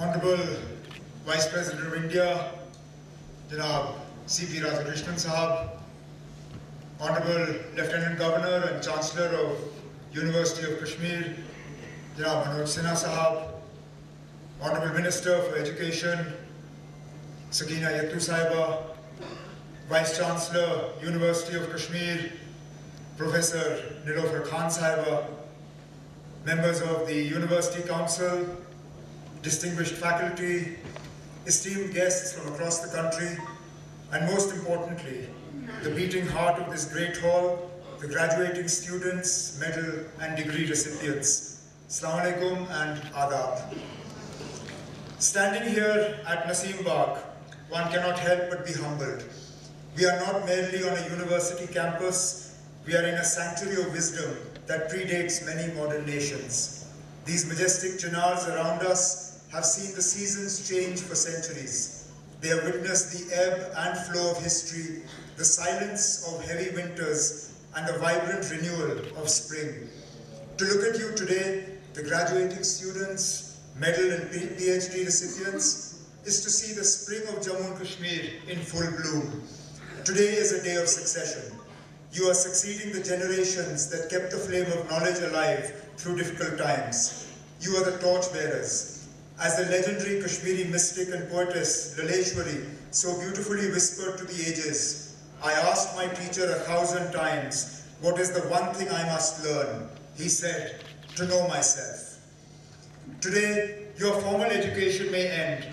Honorable Vice President of India, Janab C.P. Radhakrishnan Sahab, Honorable Lieutenant Governor and Chancellor of University of Kashmir, Janab Manoj Sinha Sahab, Honorable Minister for Education, Sakina Yattu Sahiba, Vice Chancellor, University of Kashmir, Professor Nilofer Khan Sahiba, members of the University Council, distinguished faculty, esteemed guests from across the country, and most importantly, the beating heart of this great hall, the graduating students, medal and degree recipients. Assalamu alaikum and adab. Standing here at Naseem Bagh, one cannot help but be humbled. We are not merely on a university campus, we are in a sanctuary of wisdom that predates many modern nations. These majestic chinars around us have seen the seasons change for centuries. They have witnessed the ebb and flow of history, the silence of heavy winters, and the vibrant renewal of spring. To look at you today, the graduating students, medal and PhD recipients, is to see the spring of Jammu and Kashmir in full bloom. Today is a day of succession. You are succeeding the generations that kept the flame of knowledge alive through difficult times. You are the torchbearers. As the legendary Kashmiri mystic and poetess Laleshwari so beautifully whispered to the ages, I asked my teacher 1,000 times, what is the one thing I must learn? He said, to know myself. Today, your formal education may end,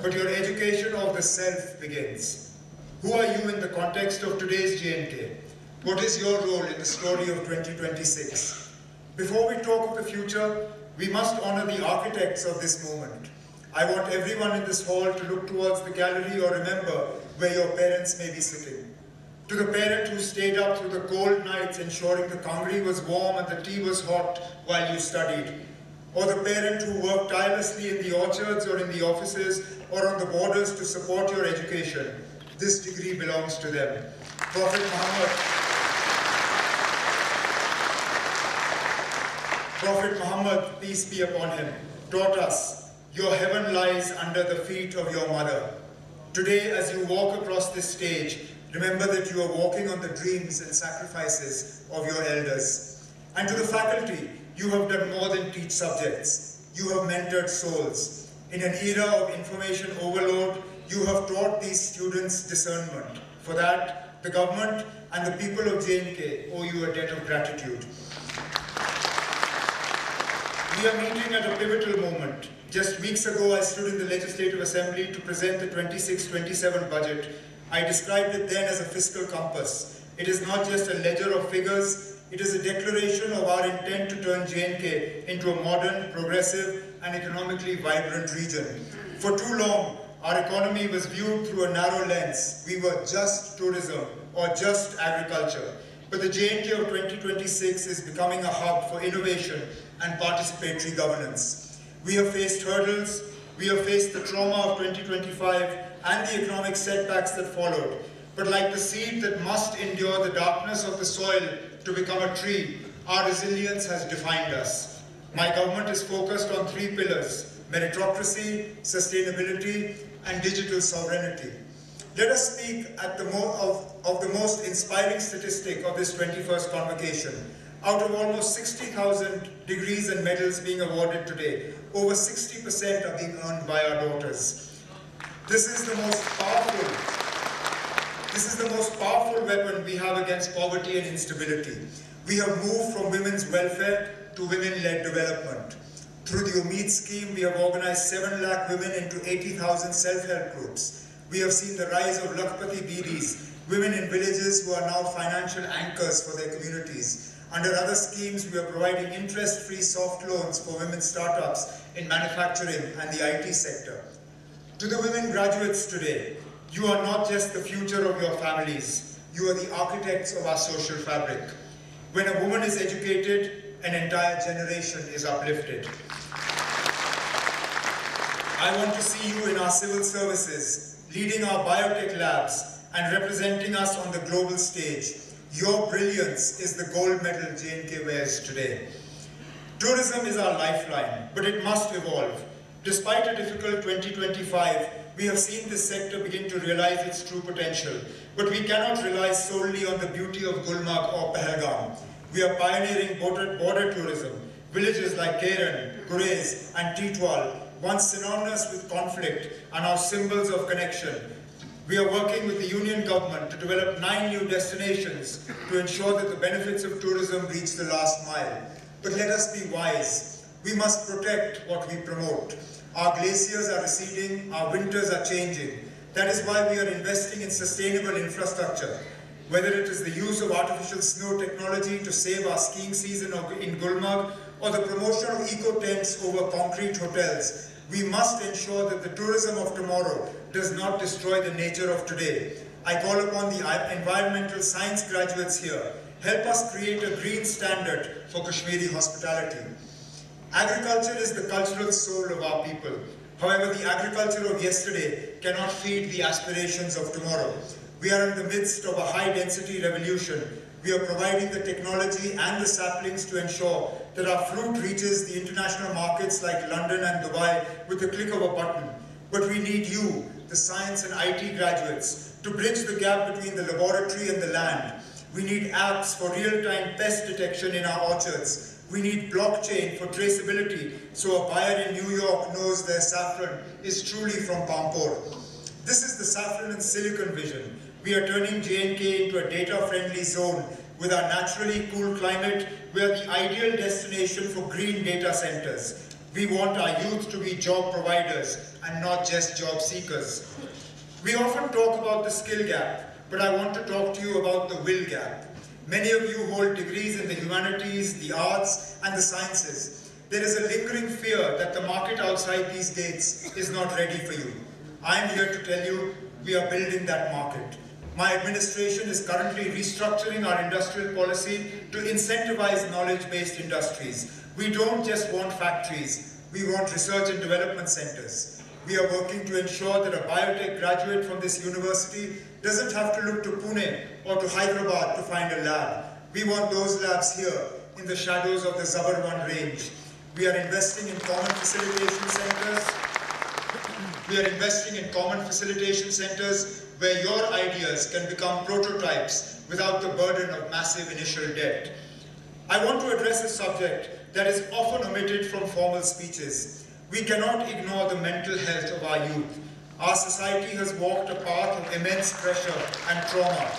but your education of the self begins. Who are you in the context of today's J&K? What is your role in the story of 2026? Before we talk of the future, we must honor the architects of this moment. I want everyone in this hall to look towards the gallery or remember where your parents may be sitting. To the parent who stayed up through the cold nights ensuring the kangri was warm and the tea was hot while you studied. Or the parent who worked tirelessly in the orchards or in the offices or on the borders to support your education. This degree belongs to them. Prophet Muhammad, peace be upon him, taught us, your heaven lies under the feet of your mother. Today, as you walk across this stage, remember that you are walking on the dreams and sacrifices of your elders. And to the faculty, you have done more than teach subjects. You have mentored souls. In an era of information overload, you have taught these students discernment. For that, the government and the people of J&K owe you a debt of gratitude. We are meeting at a pivotal moment. Just weeks ago, I stood in the Legislative Assembly to present the 26-27 budget. I described it then as a fiscal compass. It is not just a ledger of figures, it is a declaration of our intent to turn J&K into a modern, progressive, and economically vibrant region. For too long, our economy was viewed through a narrow lens. We were just tourism or just agriculture. But the J&K of 2026 is becoming a hub for innovation and participatory governance. We have faced hurdles, we have faced the trauma of 2025 and the economic setbacks that followed. But like the seed that must endure the darkness of the soil to become a tree, our resilience has defined us. My government is focused on 3 pillars: meritocracy, sustainability, and digital sovereignty. Let us speak of the most inspiring statistic of this 21st convocation. Out of almost 60,000 degrees and medals being awarded today, over 60% are being earned by our daughters. This is the most powerful weapon we have against poverty and instability. We have moved from women's welfare to women-led development. Through the Umeed scheme, we have organized 7 lakh women into 80,000 self-help groups. We have seen the rise of Lakhpati Bidis, women in villages who are now financial anchors for their communities. Under other schemes, we are providing interest-free soft loans for women startups in manufacturing and the IT sector. To the women graduates today, you are not just the future of your families, you are the architects of our social fabric. When a woman is educated, an entire generation is uplifted. I want to see you in our civil services, leading our biotech labs and representing us on the global stage. Your brilliance is the gold medal J&K wears today. Tourism is our lifeline, but it must evolve. Despite a difficult 2025, we have seen this sector begin to realize its true potential. But we cannot rely solely on the beauty of Gulmarg or Pahalgam. We are pioneering border tourism. Villages like Keren, Gurez, and Titwal, once synonymous with conflict, are now symbols of connection. We are working with the Union government to develop 9 new destinations to ensure that the benefits of tourism reach the last mile. But let us be wise. We must protect what we promote. Our glaciers are receding, our winters are changing. That is why we are investing in sustainable infrastructure. Whether it is the use of artificial snow technology to save our skiing season in Gulmarg, or the promotion of eco-tents over concrete hotels, we must ensure that the tourism of tomorrow does not destroy the nature of today. I call upon the environmental science graduates here. Help us create a green standard for Kashmiri hospitality. Agriculture is the cultural soul of our people. However, the agriculture of yesterday cannot feed the aspirations of tomorrow. We are in the midst of a high-density revolution. We are providing the technology and the saplings to ensure that our fruit reaches the international markets like London and Dubai with the click of a button. But we need you, the science and IT graduates, to bridge the gap between the laboratory and the land. We need apps for real-time pest detection in our orchards. We need blockchain for traceability so a buyer in New York knows their saffron is truly from Pampore. This is the saffron and silicon vision. We are turning J&K into a data-friendly zone with our naturally cool climate. We are the ideal destination for green data centers. We want our youth to be job providers and not just job seekers. We often talk about the skill gap, but I want to talk to you about the will gap. Many of you hold degrees in the humanities, the arts, and the sciences. There is a lingering fear that the market outside these gates is not ready for you. I am here to tell you, we are building that market. My administration is currently restructuring our industrial policy to incentivize knowledge-based industries. We don't just want factories, we want research and development centers. We are working to ensure that a biotech graduate from this university doesn't have to look to Pune or to Hyderabad to find a lab. We want those labs here, in the shadows of the Zabarwan range. We are investing in common facilitation centers. Where your ideas can become prototypes without the burden of massive initial debt. I want to address a subject that is often omitted from formal speeches. We cannot ignore the mental health of our youth. Our society has walked a path of immense pressure and trauma.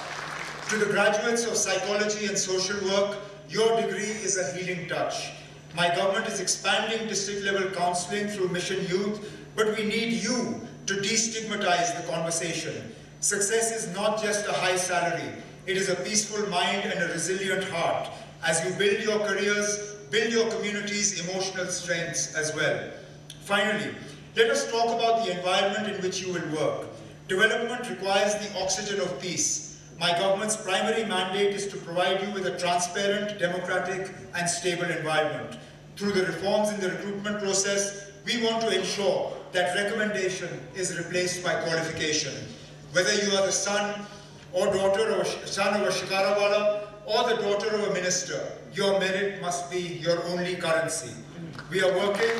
To the graduates of psychology and social work, your degree is a healing touch. My government is expanding district-level counseling through Mission Youth, but we need you to destigmatize the conversation. Success is not just a high salary. It is a peaceful mind and a resilient heart. As you build your careers, build your community's emotional strengths as well. Finally, let us talk about the environment in which you will work. Development requires the oxygen of peace. My government's primary mandate is to provide you with a transparent, democratic, and stable environment. Through the reforms in the recruitment process, we want to ensure that recommendation is replaced by qualification. Whether you are the son or daughter of a shikarawala or the daughter of a minister, your merit must be your only currency. We are working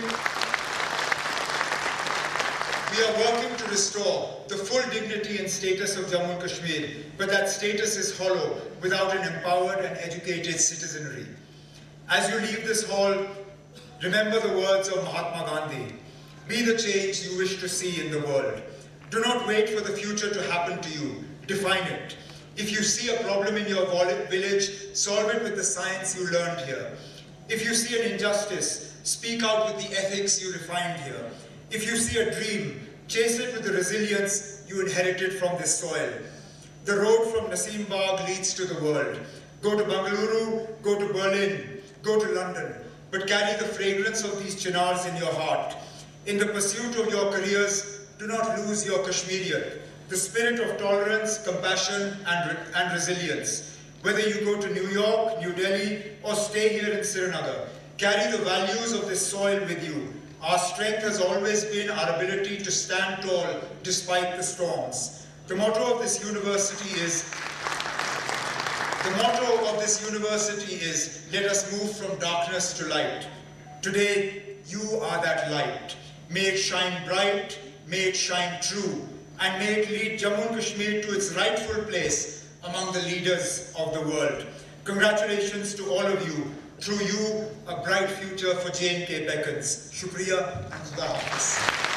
to restore the full dignity and status of Jammu and Kashmir, but that status is hollow without an empowered and educated citizenry. As you leave this hall, remember the words of Mahatma Gandhi. Be the change you wish to see in the world. Do not wait for the future to happen to you. Define it. If you see a problem in your village, solve it with the science you learned here. If you see an injustice, speak out with the ethics you refined here. If you see a dream, chase it with the resilience you inherited from this soil. The road from Naseem Bagh leads to the world. Go to Bengaluru, go to Berlin, go to London, but carry the fragrance of these chinars in your heart. In the pursuit of your careers, do not lose your Kashmirian, the spirit of tolerance, compassion, and resilience. Whether you go to New York, New Delhi, or stay here in Srinagar, carry the values of this soil with you. Our strength has always been our ability to stand tall despite the storms. The motto of this university is, let us move from darkness to light. Today, you are that light. May it shine bright, may it shine true, and may it lead Jammu and Kashmir to its rightful place among the leaders of the world. Congratulations to all of you. Through you, a bright future for J&K beckons. Shukriya and Khuda Hafiz.